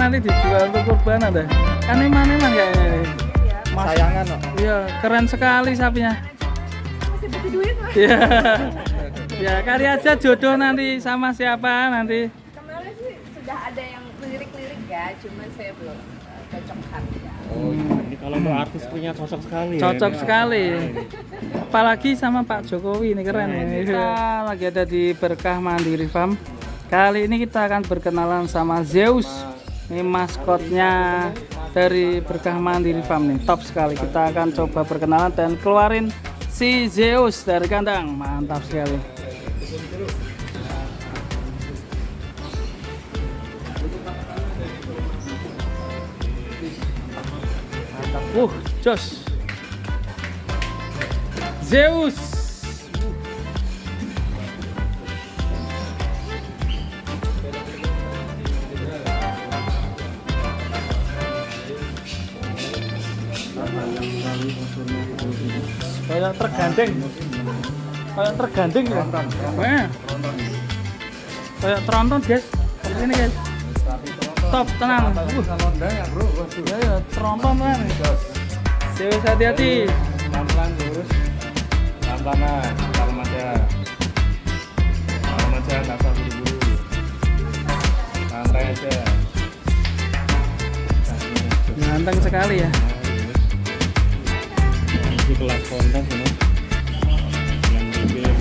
nanti dijual untuk kurban ada? Kan eman-eman kayaknya ini. Sayangan kok. Iya, keren sekali sapinya. Masih butuh duit Mas. Iya. Ya, kali aja jodoh nanti sama siapa nanti. Kemarin sih sudah ada yang lirik-lirik ya, cuman saya belum cocok harga. Oh, Ini kalau untuk artis punya cocok sekali. Cocok ya. sekali. Apalagi sama Pak Jokowi ini keren ini. Kita lagi ada di Berkah Mandiri Farm. Kali ini kita akan berkenalan sama Zeus. Ini maskotnya dari Berkah Mandiri Farm nih. Top sekali. Kita akan coba perkenalan dan keluarin si Zeus dari kandang. Mantap sekali. Jos. Zeus. Kayak tergandeng. Kayak tergandeng ya. Kayak tronton guys. Ini guys. Top tenang. Ya tronton kan. Zeus hati-hati. Pelan-pelan lurus. Pelan-pelan. Kalem aja. Kalem aja, nggak usah buru-buru. Santai aja. Ganteng sekali ya. Ini kelas kontes ini. Yang dipilih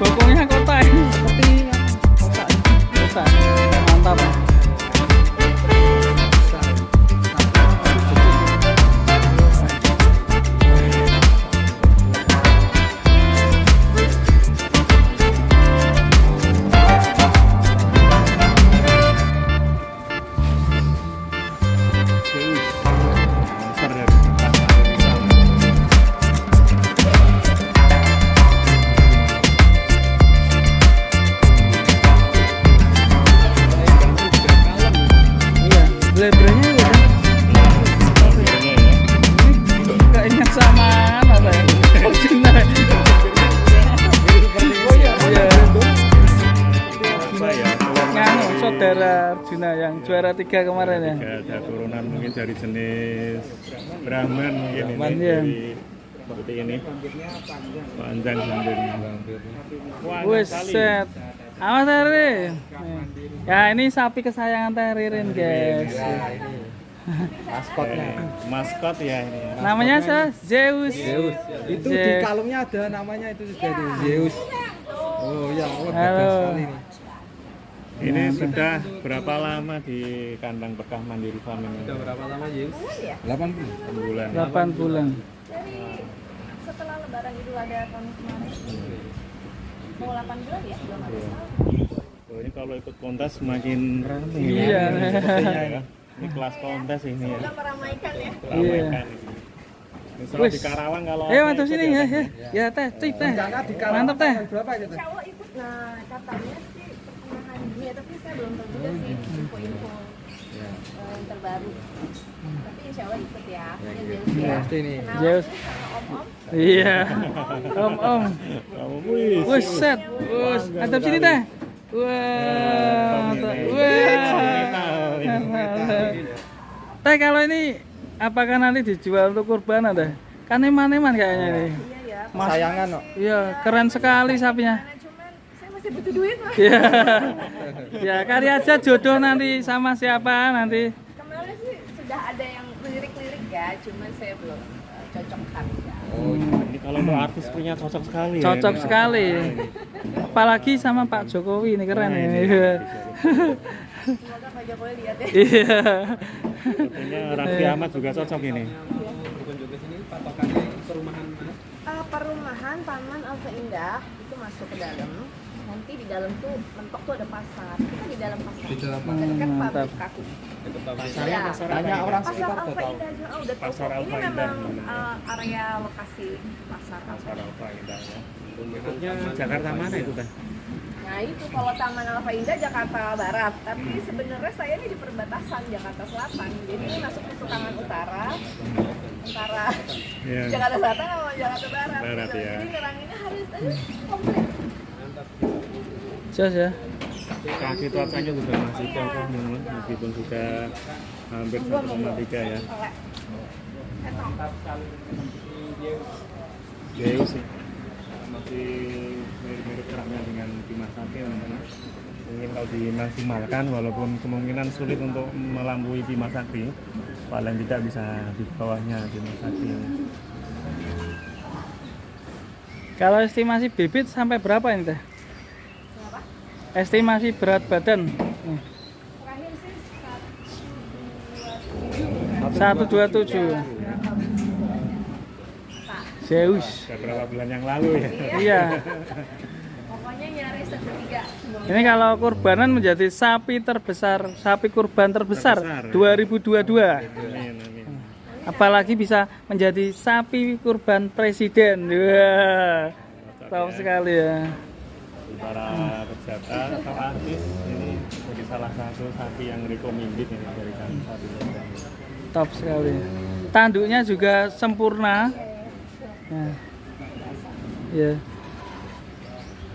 Bokongnya kotak. Kotak. Mantap. monster dari Berkah Mandiri Farm. Iya, blebrenya udah. Mobilnya ya. Gak ingat sama apa ya? Cina. Oh iya. Apa ya? Nganu saudara Arjuna yang juara 3 kemarin ya. Ada turunan mungkin dari jenis Brahman mungkin Brahman, ini ya. dari seperti ini panjang sendiri. Wes set. Awas Teri. Ya ini sapi kesayangan Teririn guys. maskotnya. Maskot ya ini. Namanya siapa? Zeus. Itu di kalungnya ada namanya itu sudah di Zeus. Oh ya, oh Halo. gagal sekali nih. Ini sudah berapa lama di kandang Berkah Mandiri Farm ini? Sudah berapa lama Zeus? 8 bulan. 8 bulan. Dari setelah lebaran Idul Adha tahun kemarin. Mau 8 bulan ya? Belum ada setahun. Oh, ini kalau ikut kontes semakin ramai. Iya. Sepertinya ya. Ini kelas kontes ini ya. Sudah meramaikan ya. Ramaikan ini. Misalnya Wes. di Karawang kalau Ayo ada mantap ikut sini ya, ya, Teh? ya. Ya teh, cip teh. Rencana di Karawang Mantap teh. tanggal berapa itu? Insya Allah ikut. Nah katanya sih pertengahan Juni ya, tapi saya belum tahu juga sih info-info yang terbaru. Tapi insya Allah ikut ya. Ya, pasti nih. Kenalan Zeus. sama om-om. Iya. Om. Kamu wih. Wes set. Wes, mantap sini teh. Wah, mantap. Wah. Teh kalau ini apakah nanti dijual untuk kurban ada? Kan eman-eman kayaknya ini. Iya ya. Sayangan kok. Iya, keren sekali sapinya. Karena cuman saya masih butuh duit Mas. Iya. Ya, kali aja jodoh nanti sama siapa nanti. Kemarin sih sudah ada yang lirik-lirik ya, cuman saya belum cocok harga. Oh, Ini kalau untuk artis punya cocok sekali. ya Cocok ini. sekali. Apalagi sama Pak Jokowi ini keren Nah, ini. ini. Semoga Pak Jokowi lihat ya. Iya. Sepertinya Raffi Ahmad juga cocok ini. lokasi perumahan mana? Perumahan Taman Alfa Indah itu masuk ke dalam. Nanti di dalam tuh mentok tuh ada pasar. Kita di dalam pasar. Di dalam Dekat mantap. pabrik kaku. Pasarnya Iya. pasar Tanya apa? orang Pasar sekitar Alfa tuh tahu. Indah aja. Oh, udah tahu. Pasar Ini Alfa memang Indah. area lokasi pasar Pasar Alfa. Alfa Indah ya. Ikutnya Jakarta mana itu teh? Nah itu kalau Taman Alfa Indah Jakarta Barat, tapi sebenarnya saya ini di perbatasan Jakarta Selatan. Jadi ini masuk ke Sukangan Utara, antara Iya. Jakarta Selatan sama Jakarta Barat. Barat, gitu. ya. Jadi ngeranginnya harus komplit. Jos ya. Kaki cuacanya juga masih cocok memang meskipun sudah hampir 1,3 ya. Oleh. Jauh sih. Masih mirip-mirip keraknya dengan Bimasakti teman-teman. Mungkin kalau dimaksimalkan walaupun kemungkinan sulit untuk melampaui Bimasakti, paling tidak bisa di bawahnya Bimasakti. Kalau estimasi bibit sampai berapa ini teh? Kenapa? Estimasi berat badan. Nih, Terakhir sih 127. Zeus. Beberapa bulan yang lalu ya. Iya. pokoknya nyaris 1/3 semuanya. Ini kalau kurbanan menjadi sapi terbesar, sapi kurban terbesar Terbesar, ya. 2022. Amin, amin. Apalagi bisa menjadi sapi kurban presiden. Wah. Tahu sekali ya. Para pejabat atau artis ini jadi salah satu sapi yang recommended ini dari kami sapi kurban. Top sekali. Tanduknya juga sempurna. Nah. Ya.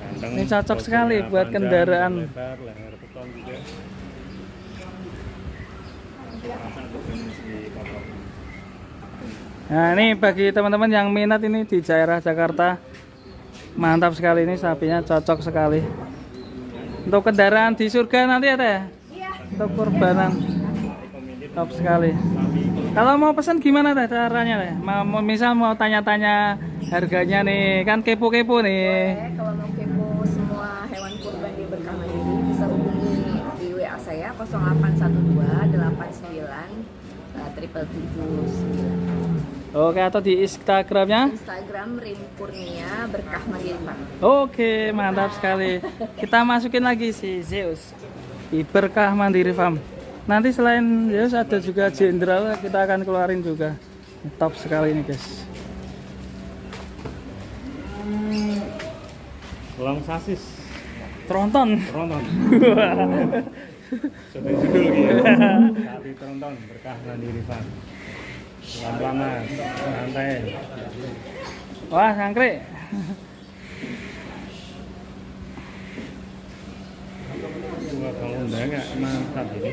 Ganteng, Ini cocok posturnya sekali buat panjang, kendaraan. lebar, leher beton juga. Rasa juga masih kotor. Nah, ini bagi teman-teman yang minat ini di daerah Jakarta. Mantap sekali ini sapinya, cocok sekali. Untuk kendaraan di surga nanti ya teh? Iya. Untuk kurbanan. Top sekali. Kalau mau pesan gimana teh caranya teh? Misal mau tanya-tanya harganya nih, kan kepo-kepo nih. Boleh, kalau mau kepo semua hewan kurban di Berkah Mandiri bisa hubungi di WA saya 0812 89 777. Oke, atau di Instagramnya? Instagram Rim Kurnia Berkah Mandiri Pak. Oke, mantap sekali. Kita masukin lagi si Zeus di Berkah Mandiri Farm. Nanti selain Zeus ada juga Jenderal, kita akan keluarin juga. Top sekali ini guys. Long sasis, Tronton. tronton. Sudah judul gitu. Sapi tronton Berkah Mandiri Farm. Pelan-pelan, santai. Wah, sangkrik. Wah, kalau udah nggak mantap ini.